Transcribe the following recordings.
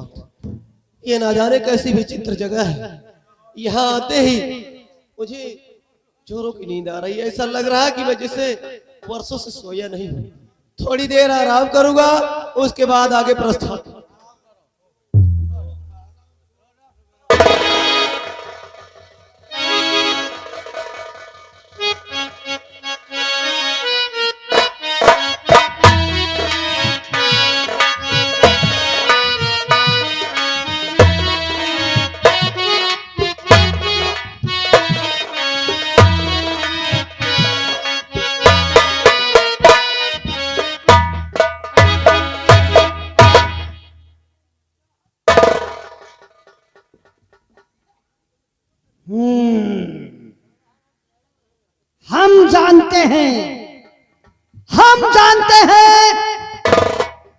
बात, ये ना जाने कैसी विचित्र जगह है। यहाँ आते ही मुझे जोरों की नींद आ रही है। ऐसा लग रहा है कि मैं जिसे वर्षों से सोया नहीं हूँ। थोड़ी देर आराम करूंगा, उसके बाद आगे प्रस्थान। हम जानते हैं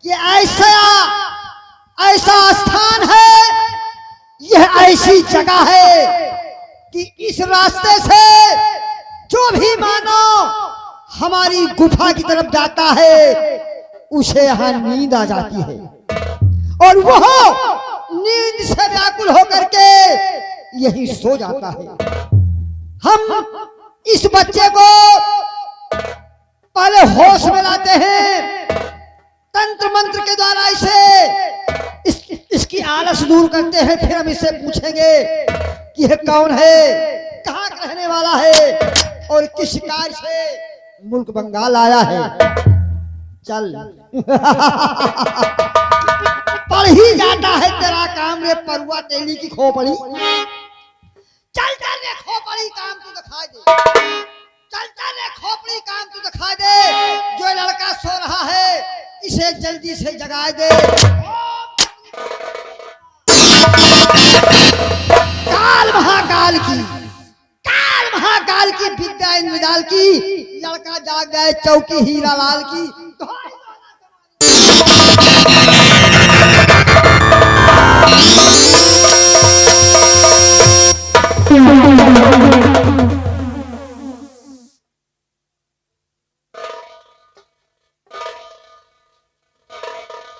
कि ऐसा ऐसा स्थान है, यह ऐसी जगह है कि इस रास्ते से जो भी मानव हमारी गुफा की तरफ जाता है उसे यहाँ नींद आ जाती है और वह नींद से व्याकुल होकर के यही सो जाता है। हम इस बच्चे को पहले होश में लाते हैं, तंत्र मंत्र के द्वारा इसकी आलस दूर करते हैं। फिर हम इससे पूछेंगे कि यह कौन है, कहाँ का रहने वाला है और किस कार्य से मुल्क बंगाल आया है। चल पढ़ ही जाता है तेरा काम रे परुआ तेली की खोपड़ी। चल चल रे खोपड़ी, काम तू दिखाई दे। चल चल रे खोपड़ी, काम तू दिखाई दे। जो लड़का सो रहा है इसे जल्दी से जगाए दे। काल महाकाल की विद्या इंद्रजाल की, लड़का जाग गए चौकी हीरा लाल की।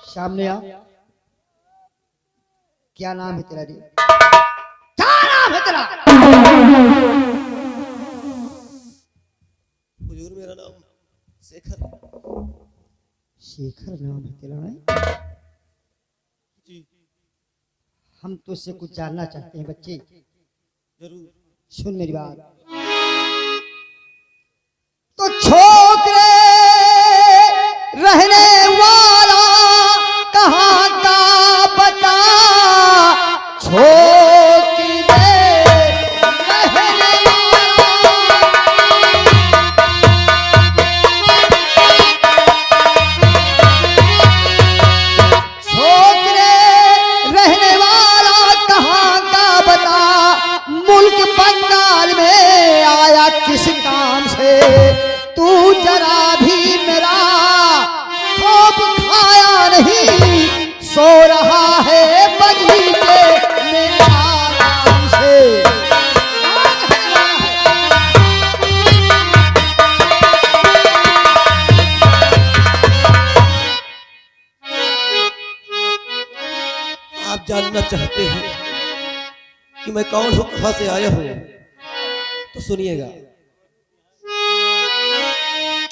सामने आ, क्या नाम है तेरा रे? क्या नाम है तेरा? हुजूर मेरा नाम शेखर। शेखर नाम है तेरा? जी। हम तुझसे कुछ जानना चाहते हैं बच्चे। जरूर। सुन मेरी बात। तो छोकरे रहने वाला कहाँ का बता, छोकरे रहने वाला कहाँ का बता, मुल्क बंगाल में आया किस काम से, तू जरा भी मेरा खूब खाया नहीं, सो रहा है बगीचे में आराम से। आप जानना चाहते हैं कि मैं कौन हूं, कहां से आया हूं, तो सुनिएगा।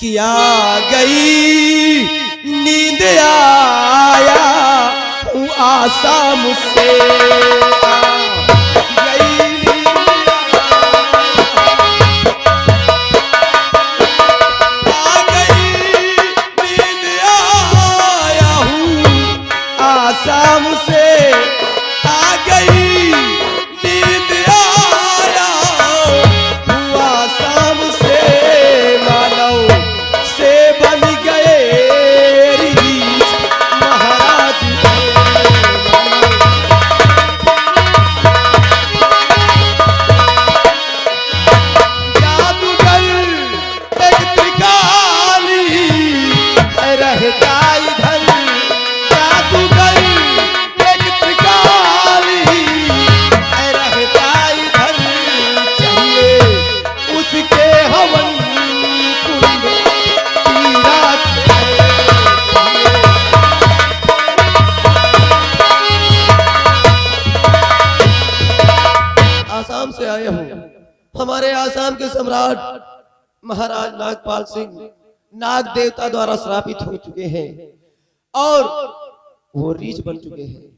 कि आ गई नींद आया हूँ आशा मुझसे, आ गई नींद आया हूँ आशा मुझसे, आ गई नींद आया हूँ आशा मुझसे, मानव से बन गए रीछ महाराज जादूगर एक त्रिकाली रहता इधर, जादूगर एक नाम के सम्राट महाराज नागपाल सिंह नाग देवता द्वारा श्रापित हो चुके हैं और वो रीछ बन चुके हैं।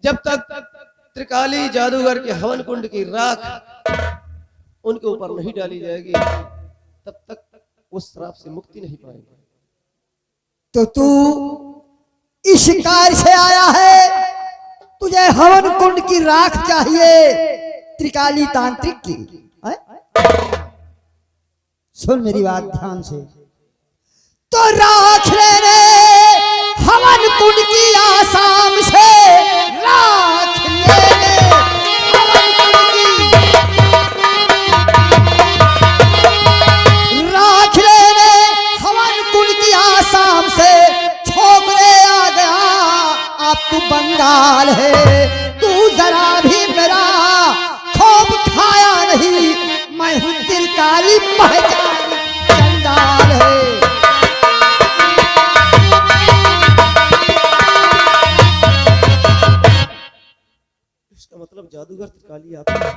जब तक त्रिकाली जादूगर के हवन कुंड की राख उनके ऊपर नहीं डाली जाएगी तब तक उस श्राप से मुक्ति नहीं पाएंगे। तो तू इस कार्य से आया है, तुझे हवन कुंड की राख चाहिए त्रिकाली तांत्रिक की है? सुन मेरी बात ध्यान से। तो राख लेने हवन कुंड की आसाम से, राख लेने हवन कुंड की, राख लेने हवन कुंड की आसाम से, छोकरे आ गया अब तू बंगाल है, तू जरा भी मेरा खूब खाया नहीं, मैं हूँ त्रिकाली पहचान चंडाल है। इसका मतलब जादूगर त्रिकाली आता है।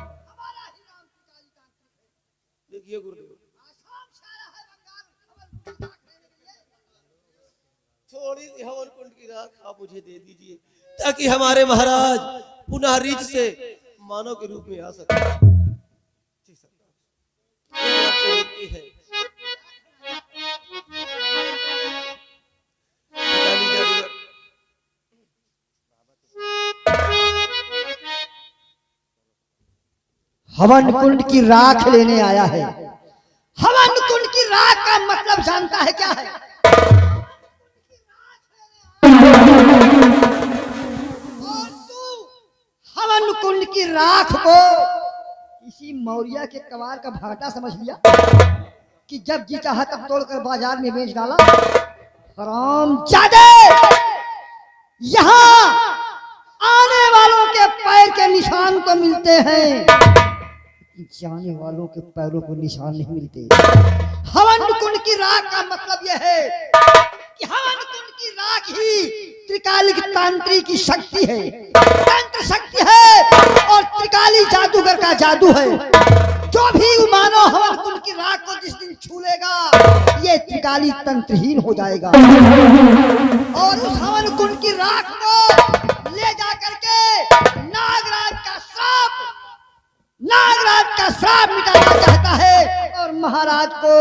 देखिए गुरुदेव, थोड़ी सी हवन कुंड की राख आप मुझे दे दीजिए ताकि हमारे महाराज पुनः रीछ से मानव के रूप में आ सके। जी सरकार, ये आपसे विनती है। त्रिकाली जादूगर, हवन कुंड की राख लेने आया है। हवन कुंड की राख का मतलब जानता है क्या है? और तू हवन कुंड की राख को इसी मौर्या के कबार का भाटा समझ लिया कि जब जी चाहा तब तोड़कर बाजार में बेच डाला। हरामजादे, यहाँ आने वालों के पैर के निशान तो मिलते हैं, जाने वालों के पैरों को निशान नहीं मिलते। हवन कुंड की राख का मतलब यह है कि हवन कुंड की राख ही त्रिकाली की तांत्रिक की शक्ति है, तंत्र शक्ति है और त्रिकाली जादूगर का जादू है। जो भी मानो हवन कुंड की राख को जिस दिन छू लेगा ये त्रिकाली तंत्रहीन हो जाएगा और उस हवन कुंड की राख को ले जा करके नागराज का श्राप मिटाना चाहता है और महाराज को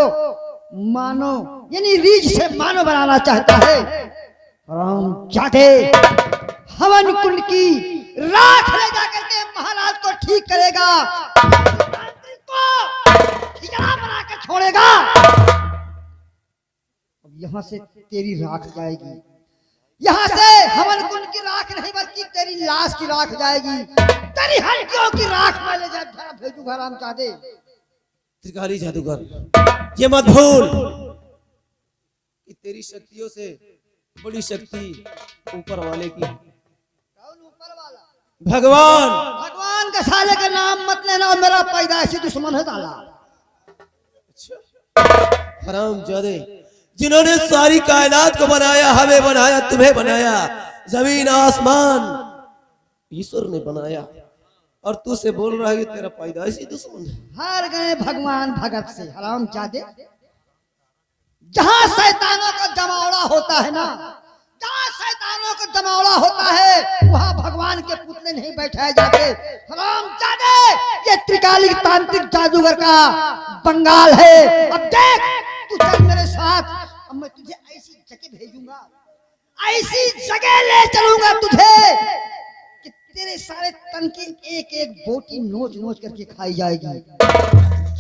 मानो यानी रीछ से मानो बनाना चाहता है। हरामजादे, हवन कुंड की राख ले जा करके महाराज को ठीक करेगा, खिचड़ा बना कर छोड़ेगा। अब यहाँ से तेरी राख जाएगी, यहाँ से हवन कुंड की राख नहीं बल्कि तेरी लाश की राख जाएगी, तेरी हड्डियों की राख मैं ले जा भेजूंगा। हरामजादे, त्रिकाली जादूगर, ये मत भूल कि तेरी शक्तियों से बड़ी शक्ति ऊपर वाले की। कौन ऊपर वाला? भगवान। भगवान के साले का नाम मत लेना और मेरा पैदाइशी दुश्मन है ताला। हरामजादे, जिन्होंने सारी कायनात को बनाया, हमें बनाया, तुम्हें बनाया, जमीन आसमान ईश्वर ने बनाया और तू से बोल रहा है कि तेरा पैदाइशी दुश्मन है। हार गए भगवान भगत से। हरामजादे, जहां शैतानों का जमावड़ा होता है ना, जहां शैतानों का जमावड़ा होता है वहां भगवान के पुतले नहीं बैठाए जाते। हरामजादे, ये त्रिकाली तांत्रिक जादूगर का बंगाल है। अब देख, तू चल मेरे साथ, अब मैं तुझे ऐसी जगह भेजूंगा, ऐसी जगह ले चलूंगा तुझे कि तेरे सारे तन की एक एक बोटी नोच नोच करके खाई जाएगी।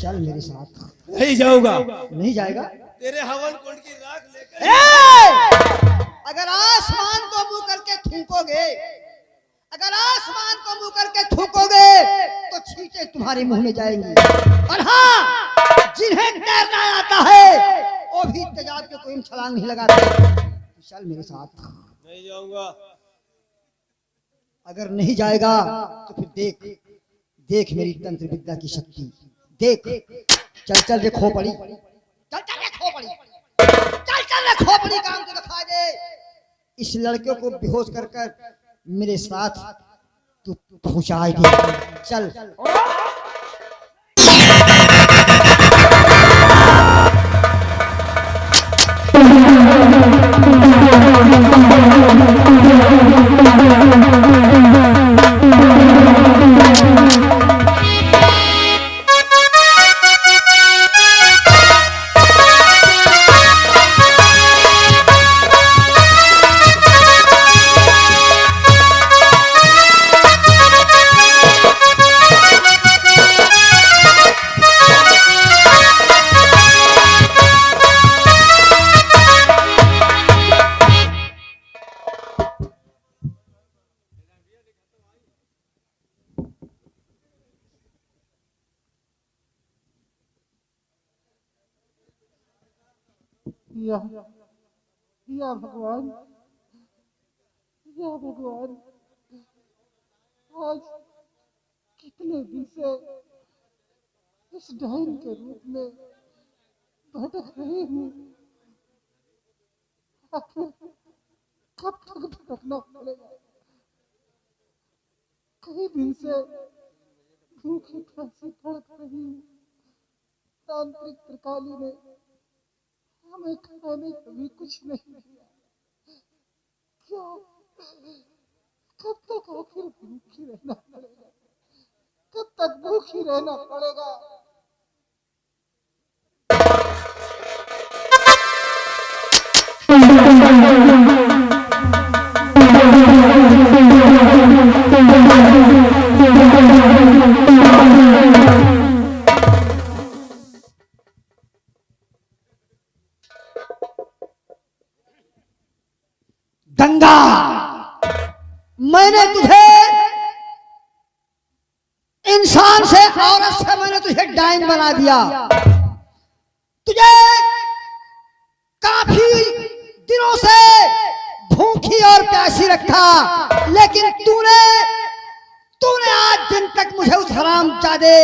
चल मेरे साथ। नहीं जाऊंगा। नहीं जाएगा? तेरे हवन कुंड की राख लेकर अगर आसमान को मुंह करके थूकोगे, अगर आसमान को मुंह करके थूकोगे तो छींटे तुम्हारे मुंह में जाएंगी। और हाँ, जिन्हें तैरना आता है वो भी तेजाब के कोई छलांग नहीं लगाते। चल मेरे साथ। नहीं जाऊंगा। अगर नहीं जाएगा तो फिर देख, देख मेरी तंत्र विद्या की शक्ति देख। चल चल रे खोपड़ी, चल चल रे खोपड़ी, चल चल रे खोपड़ी, काम को दिखा दे। इस लड़के को बेहोश कर कर मेरे साथ तू पहुंचा दे। चल या या भगवान, या भगवान, आज कितने दिन से इस डायन के रूप में भटक रही हूँ। आखिर कब तक भटकना पड़ेगा? कई दिन से भूखी प्यासी भटक रही हूँ। तांत्रिक त्रिकाली ने हमें खाने को भी कुछ नहीं दिया। क्या कब तक आखिर भूखी रहना पड़ेगा? कब तक भूखी रहना पड़ेगा? गंगा, मैंने तुझे इंसान से, औरत से मैंने तुझे डायन बना दिया। तुझे काफी दिनों से भूखी और प्यासी रखा, लेकिन तूने आज दिन तक मुझे उस हरामजादे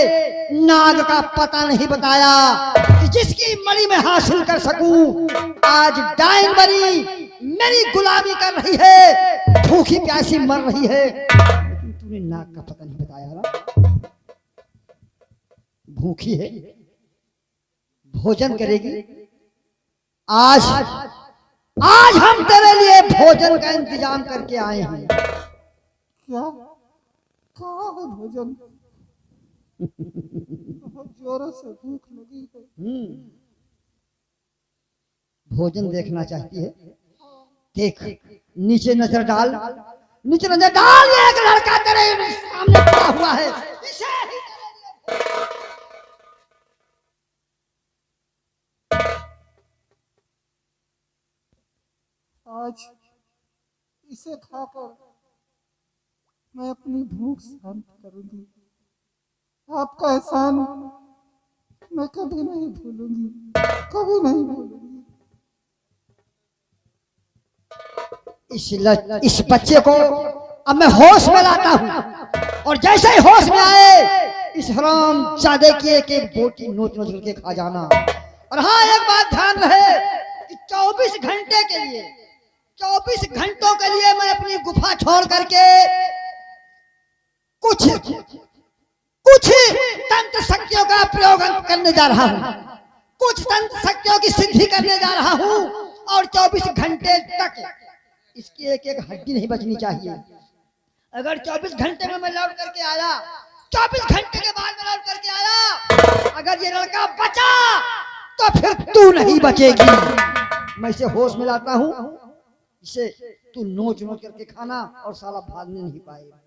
नाग का पता नहीं बताया कि जिसकी मणि में हासिल कर सकूं। आज डायन बनी मेरी गुलामी कर रही है, भूखी प्यासी मर रही है, लेकिन तूने नाग का पता नहीं बताया ना। भूखी है, भोजन करेगी। आज हम तेरे लिए भोजन का इंतजाम करके आए हैं। क्या? कहाँ है भोजन? बहुत जोरों से भूख लगी है। भोजन देखना चाहती है? देख, नीचे नजर डाल, नीचे नजर डाल। ये एक लड़का तेरे सामने खड़ा हुआ है, इसे ही आज इसे खाकर मैं अपनी भूख शांत करूंगी। आपका एहसान मैं कभी नहीं भूलूंगी, कभी नहीं भूलूंगी। इस बच्चे को अब मैं होश में लाता हूँ, और जैसे ही होश में आए इस हरामजादे की एक एक बोटी नोच नोच करके खा जाना। और हाँ, एक बात ध्यान रहे कि 24 घंटे के लिए, 24 घंटों के लिए मैं अपनी गुफा छोड़ करके कुछ तंत्र शक्तियों का प्रयोग करने जा रहा हूँ, कुछ तंत्र शक्तियों की सिद्धि करने जा रहा हूँ, और 24 घंटे तक इसकी एक एक हड्डी नहीं बचनी चाहिए। अगर 24 घंटे में मैं लौट करके आया, 24 घंटे के बाद में लौट करके आया, अगर ये लड़का बचा तो फिर तू नहीं बचेगी। मैं इसे होश में लाता हूँ, इसे तू नोच नोच करके खाना, और साला भागने नहीं पाएगा।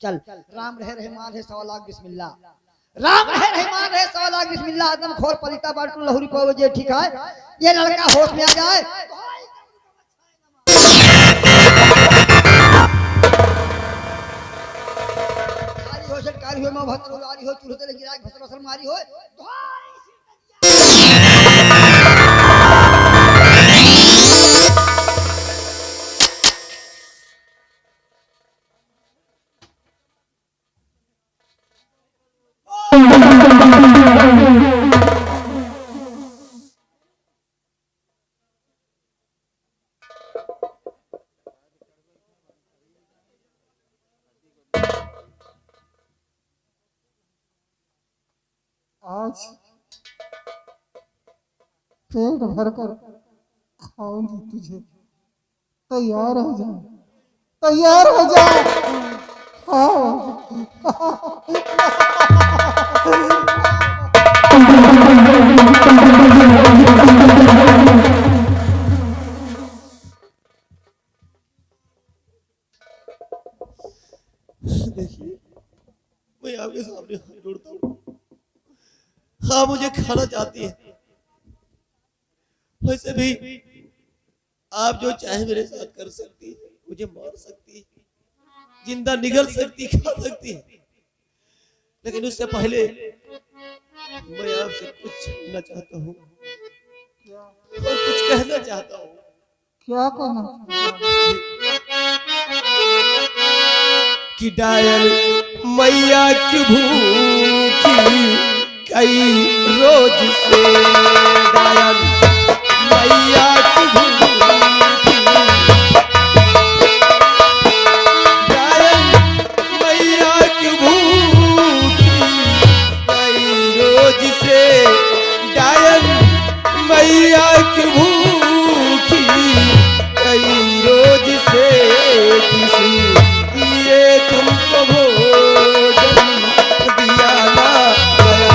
चल, राम रहे रहमान है 100 लाख बिस्मिल्लाह, राम रहे रहमान है 100 लाख बिस्मिल्लाह। आदम खोर पलिता बाटू लहुरी पावे, ठीक है। ये लड़का होश में आ जाए, कारी हो मां भक्त रोगारी हो, चूल्हे तेरे गिराए भसर भसर मारी हो। आज पेट भरकर खाऊंगी तुझे। तैयार हो जा, तैयार हो जा। हाँ। देखिए, मैं आपके सामने हाथ जोड़ता हूँ। हाँ, मुझे खाना चाहती है, वैसे भी आप जो चाहे मेरे साथ कर सकती है। मुझे मार सकती है, जिंदा निगल सकती, खा सकती है, लेकिन उससे पहले मैं आपसे कुछ सुनना चाहता हूँ और कुछ कहना चाहता हूँ। क्या कहना? कि डायल मैया की भूखी कई रोज से, डायल मैया की भूखी, डायल मैया की भूखी कई रोज से, डायल मैया की भूखी कई रोज से, किसी ये तुमको भोजन दिया ना गया,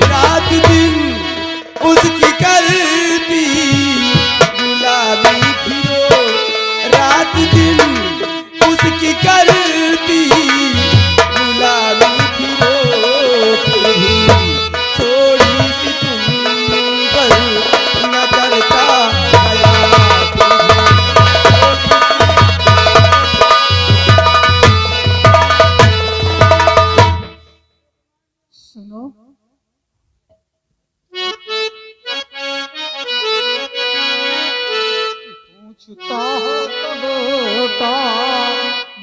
रात दिन उसकी करती गुलामी फिरो, रात दिन उसकी करती गुलामी फिरो, फिर भी थोड़ी सी तुम पर न करता गया, सुनो, पूछता है तो बेटा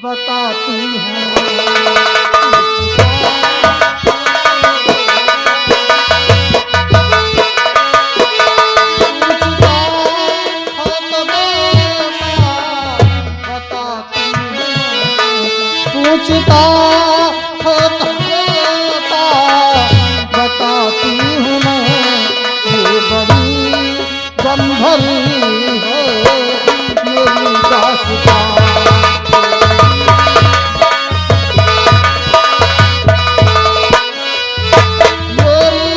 बताती हूँ। पूछता है तो बेटा बताती हूँ मैं, ये बड़ी गंभीर है मेरी दास्तां। मेरी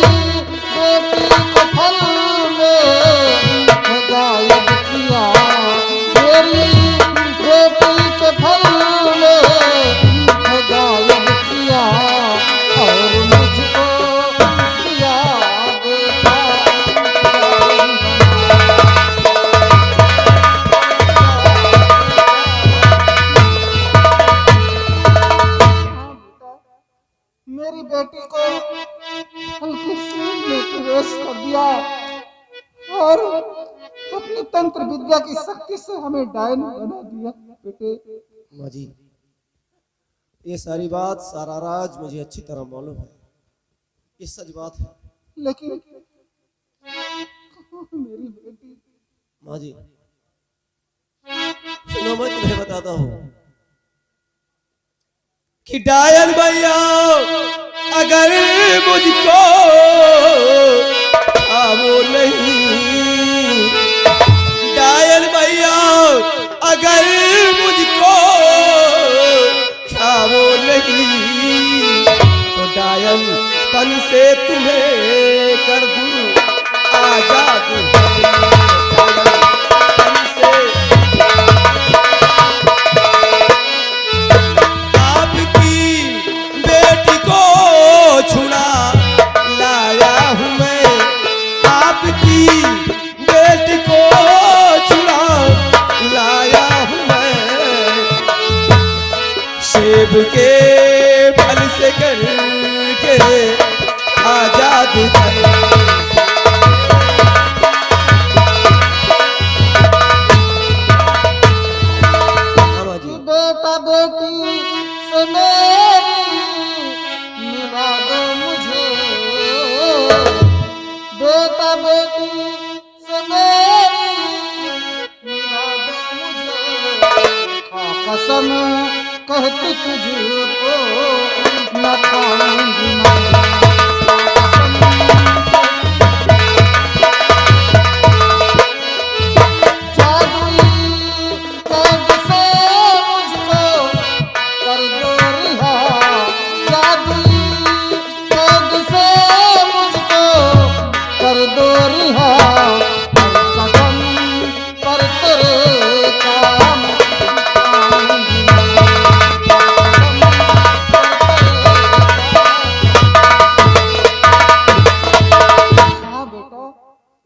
बेटी को फल में गायब किया, मेरी बेटी के फल में गायब किया, और मुझको दिया बेटा मेरी बेटी को हल्की सूद में प्रवेश कर दिया और अपनी तंत्र विद्या की शक्ति से हमें डायन बना दिया। बेटे, माँ जी, ये सारी बात, सारा राज मुझे अच्छी तरह मालूम है, ये सच बात है। लेकिन मेरी बेटी। माँ जी सुनो, मैं तुम्हें बताता हूँ कि डायल भैया अगर मुझको वो नहीं, डायल भैया अगर मुझको वो नहीं, तो डायल तन से तुम्हें कर दूं आजाद, तन से आपकी बेटी को छुड़ा लाया हूँ मैं, आपकी बेटी को छुड़ा लाया हूँ मैं, सेब के फल से करके आजाद कर। बेटा बेटी से मेरी मिला दो मुझे, बेटा बेटी से मेरी मिला दो मुझे, खा कसम कहती तुझको न खाऊंगी मैं।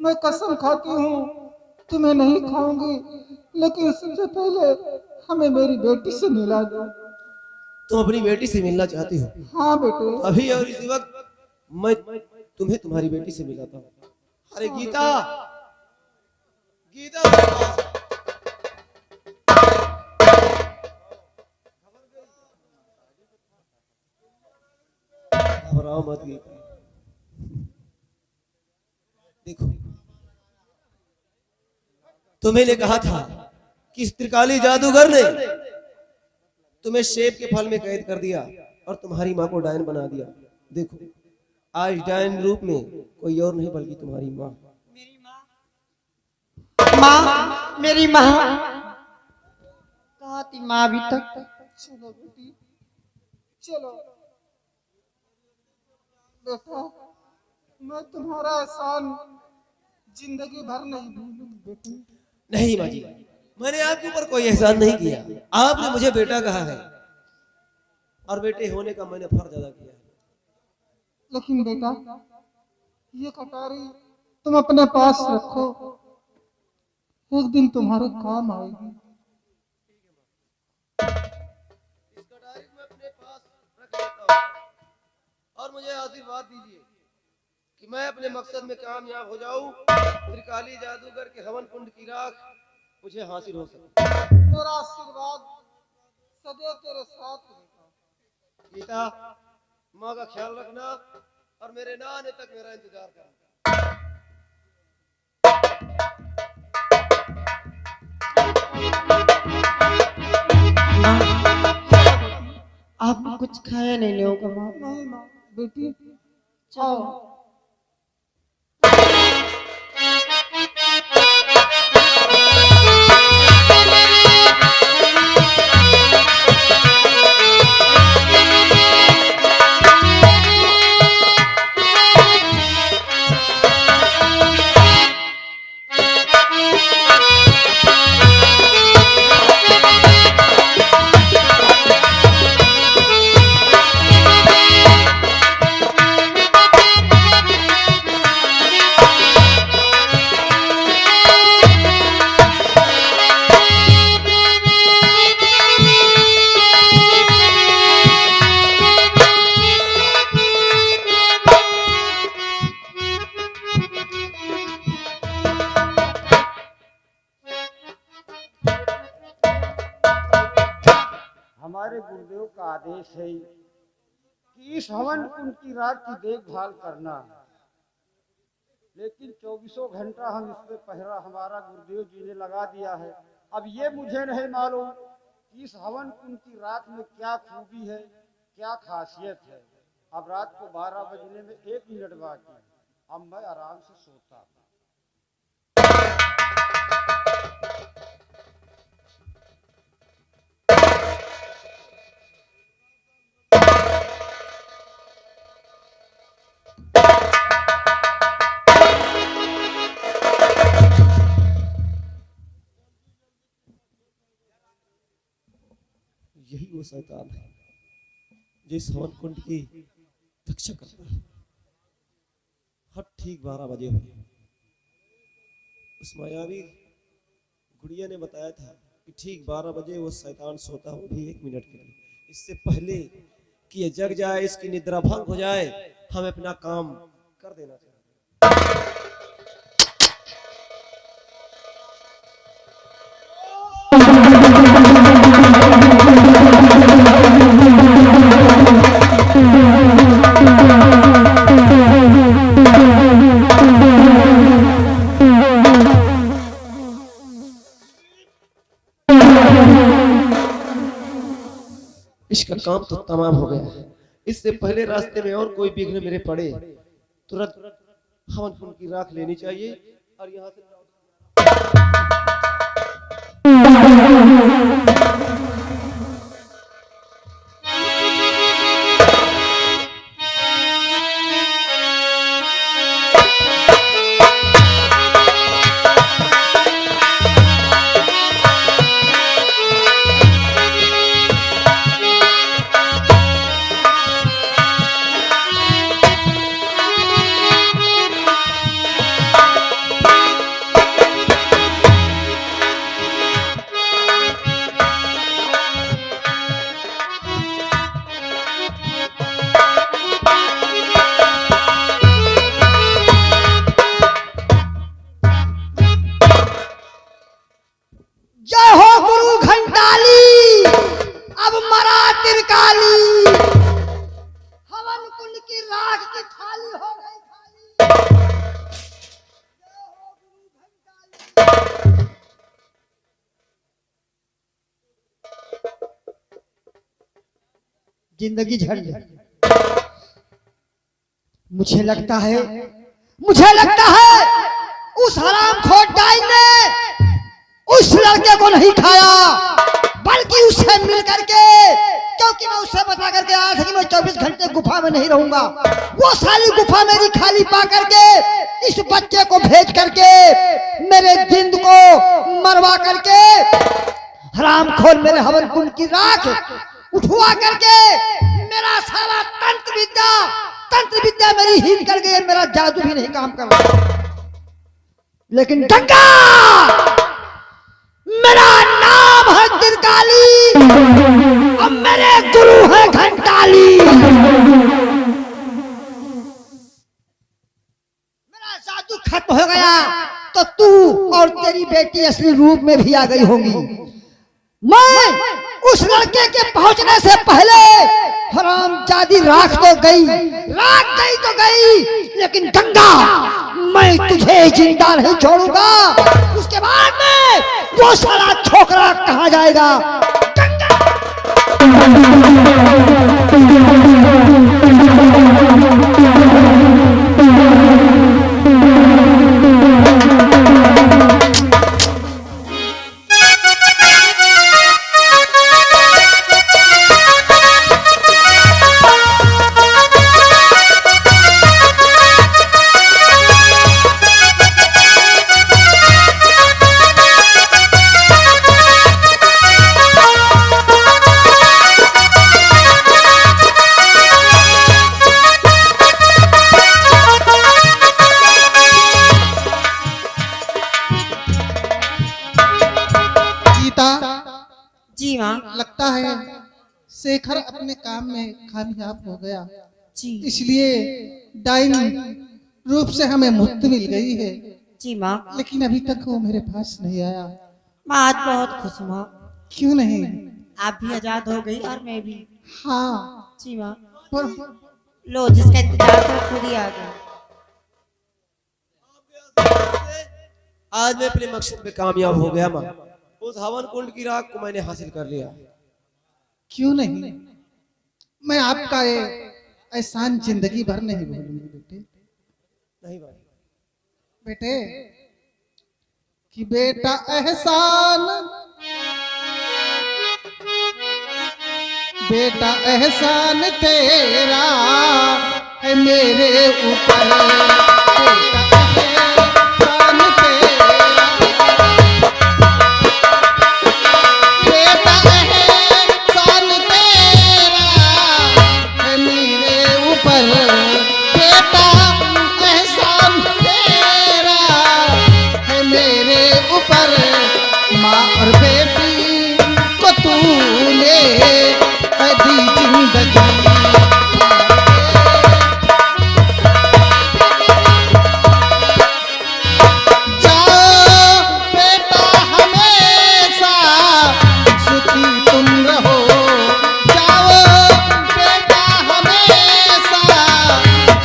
मैं कसम खाती हूँ तुम्हें नहीं खाऊंगी, लेकिन सबसे पहले हमें मेरी बेटी से मिला दो। तुम अपनी बेटी से मिलना चाहती हो? हाँ बेटे। अभी और इसी वक्त मैं तुम्हें तुम्हारी बेटी से मिलाता हूँ। अरे गीता, गीता मेरे पास है। घबराओ मत गीता। देखो, तुम्हें ने कहा था कि इस त्रिकाली जादूगर ने तुम्हें शेप के फल में कैद कर दिया और तुम्हारी माँ को डायन बना दिया। देखो, आज डायन रूप में कोई और नहीं बल्कि तुम्हारी माँ। मेरी माँ, मेरी माँ कहाँ थी माँ अभी तक? चलो बेटी, चलो बेटा, मैं तुम्हारा एहसान जिंदगी भर नहीं भूलूंगी बेटी। नहीं माँ जी, मैंने आपके ऊपर कोई एहसान नहीं किया। आपने मुझे बेटा कहा है और बेटे होने का मैंने फर्ज अदा किया है। लेकिन बेटा, ये कटारी तुम अपने पास रखो, एक दिन तुम्हारे काम आएगी। इस कटारी को मैं अपने पास रख लेता हूँ और मुझे आशीर्वाद दीजिए कि मैं अपने मकसद में कामयाब हो जाऊं। त्रिकाली जादूगर के हवन कुंड की राख मुझे हासिल हो सके। मेरा आशीर्वाद सदैव तेरे साथ रहेगा। गीता, माँ का ख्याल रखना और मेरे ना आने तक मेरा इंतजार करना। आपने कुछ खाया नहीं होगा माँ? नहीं माँ, बेटी आओ। हमारे गुरुदेव का आदेश है कि इस हवन कुंड की रात की देखभाल करना, लेकिन 24 घंटा हम इस पे पहरा हमारा गुरुदेव जी ने लगा दिया है। अब ये मुझे नहीं मालूम कि इस हवन कुंड की रात में क्या खूबी है, क्या खासियत है। अब रात को 12 बजने में 1 मिनट बाकी है। अब मैं आराम से सोता हूँ। यही वो शैतान है जो इस हवन कुंड की रक्षा करता है। हर ठीक 12 बजे हुए उस मायावी गुड़िया ने बताया था कि ठीक 12 बजे वो शैतान सोता है, वो भी 1 मिनट के लिए। इससे पहले कि ये जग जाए, इसकी निद्रा भंग हो जाए, हमें अपना काम कर देना चाहिए। इसका काम तो तमाम हो गया है। इससे पहले रास्ते में और कोई विघ्न मेरे पड़े, तुरंत हवन कुंड की राख लेनी चाहिए और यहाँ से जिंदगी झंड। मुझे लगता है उस हरामखोर डाइन ने उस लड़के को नहीं खाया, बल्कि उससे मिल करके, क्योंकि मैं उससे बता करके आया था कि मैं 24 घंटे गुफा में नहीं रहूंगा। वो सारी गुफा मेरी खाली पा करके इस बच्चे को भेज करके मेरे जिंद को मरवा करके हरामखोर मेरे हवन कुंड की राख उठवा करके मेरा सारा तंत्र विद्या मेरी हीन कर गई, मेरा जादू भी नहीं काम कर रहा। लेकिन गंगा, मेरा नाम है त्रिकाली और मेरे गुरु है घंटाली। मेरा जादू खत्म हो गया तो तू और तेरी बेटी असली रूप में भी आ गई होंगी। मैं उस लड़के के पहुंचने से पहले हरामजादी राख तो गई तो गई, लेकिन गंगा मैं तुझे जिंदा नहीं छोड़ूंगा। उसके बाद में वो सारा छोकरा कहाँ जाएगा? जी माँ। लगता है शेखर अपने काम में कामयाब हो गया, जी इसलिए डाइन रूप से हमें मुक्ति मिल गई है। जी माँ। लेकिन अभी तक वो मेरे पास नहीं आया। मैं आज बहुत खुश हूँ माँ। क्यों नहीं? आप भी आजाद हो गई और मैं भी। हाँ, जी माँ। पर लो, जिसका इंतजार था खुद ही आ गया। आज मैं अपने मकसद में कामयाब हो गया माँ। उस हवन कुंड की राख को मैंने हासिल कर लिया। क्यों नहीं? मैं आपका ये एहसान जिंदगी भर नहीं भूलूंगी बेटे। नहीं भाई। बेटे कि बेटा एहसान, बेटा एहसान तेरा है मेरे ऊपर, बेटा एहसान तेरा, बेटा एहसान तेरा है मेरे ऊपर, बेटा एहसान तेरा है मेरे ऊपर। माँ और बेटी को तूने दी जिंदगी, जाओ बेटा हमेशा सुखी तुम रहो, जाओ बेटा हमेशा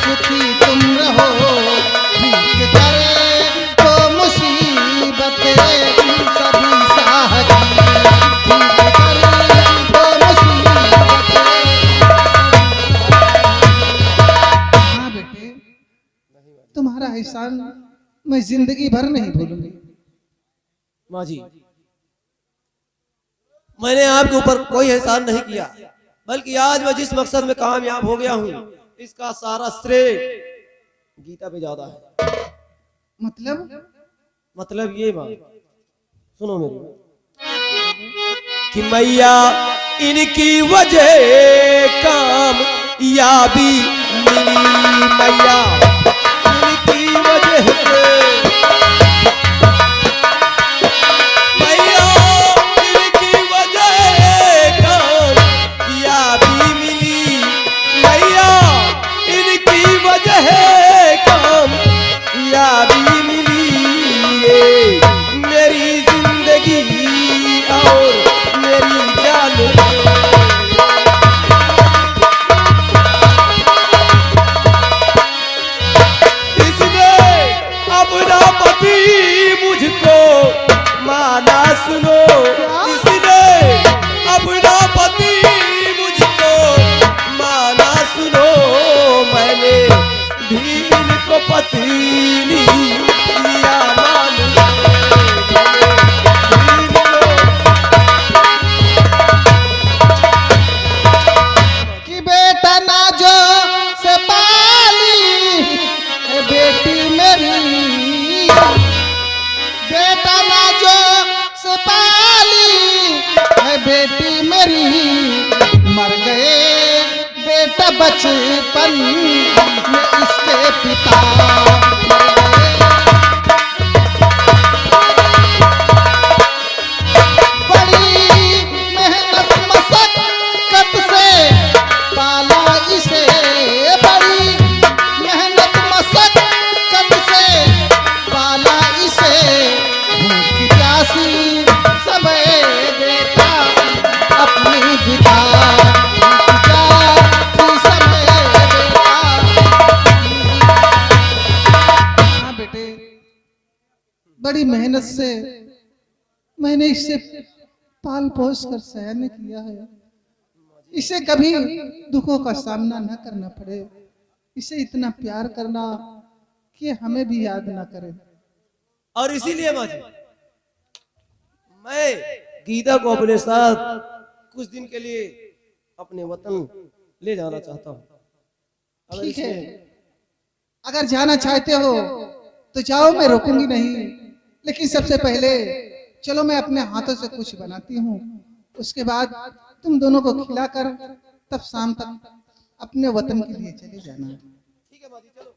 सुखी तुम रहो। ठीक करे तो मुसीबतें सभी साह की, ठीक करे तो मुसीबतें। हाँ बेटे, तुम्हारा एहसान मैं जिंदगी भर नहीं भूलूंगी। माँ जी, मैंने आपके ऊपर कोई एहसान नहीं किया, बल्कि आज मैं जिस मकसद में कामयाब हो गया हूँ इसका सारा श्रेय गीता पे ज्यादा है। मतलब ये माँ, सुनो मेरी, कि मैया इनकी वजह कामयाबी मिली, मैया इनकी वजह से, मैया इनकी वजह कामयाबी मिली, मैया इनकी वजह कामयाबी मिली। ये मेरी जिंदगी और मेरी जान, इसने अपना पति मुझको माना, सुनो, इसने अपना पति मुझको बेटा ना जो से पाली है बेटी मेरी मर गए बेटा बचपन में इसके पिता मर गए। बड़ी मेहनत मशक्कत से पाला इसे, बड़ी मेहनत मशक्कत से पाला इसे, भूख प्यासी समय बेटा अपनी बिता, भूख प्यासी समय बेटा। हाँ बेटे, बड़ी मेहनत से मैंने इसे पाल पोस कर सयाने किया है, इसे कभी दुखों का सामना न करना पड़े, इसे इतना प्यार करना कि हमें भी याद न करे। और इसीलिए माँ जी मैं गीता को अपने साथ कुछ दिन के लिए अपने वतन ले जाना चाहता हूँ। अगर ठीक है, इसमें अगर जाना चाहते हो तो जाओ, मैं रोकूंगी नहीं, लेकिन सबसे पहले चलो मैं अपने हाथों से कुछ बनाती हूँ, उसके बाद तुम दोनों को खिलाकर तब शाम तक अपने वतन के लिए चले जाना। ठीक है माँ जी, चलो।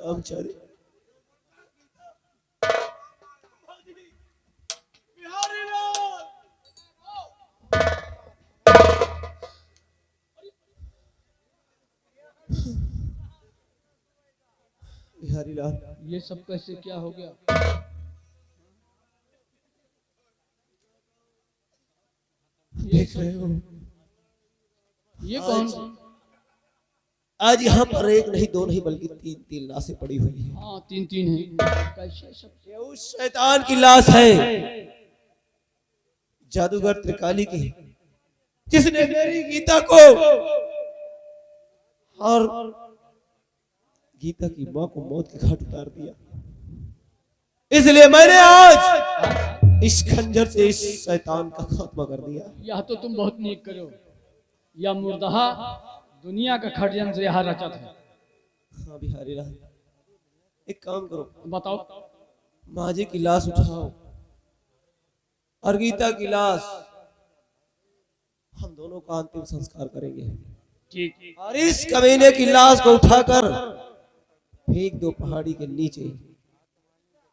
रामचारी बिहारी लाल, ये सब कैसे क्या हो गया? देख रहे हो ये कौन? आज यहाँ पर एक नहीं दो नहीं बल्कि तीन तीन लाशें पड़ी हुई हैं। हाँ, तीन तीन है। कैसे सब? ये उस शैतान की लाश है, जादूगर त्रिकाली की, जिसने मेरी गीता को और गीता की मां को मौत के घाट उतार दिया। इसलिए मैंने आज इस खंजर से इस शैतान का खात्मा कर दिया। यह तो तुम बहुत नीक करो। यह मुर्दहा दुनिया का षड्यंत्र यहाँ रचा था। हाँ बिहारी लाल, एक काम करो, बताओ। माँ जी की लाश उठाओ और गीता की लाश हम दोनों का अंतिम संस्कार करेंगे। ठीक। और इस कमीने की लाश को उठाकर फेंक दो पहाड़ी के नीचे,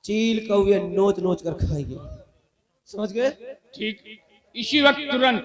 चील कौवे नोच नोच कर खाएंगे। समझ गए? ठीक, इसी वक्त तुरंत।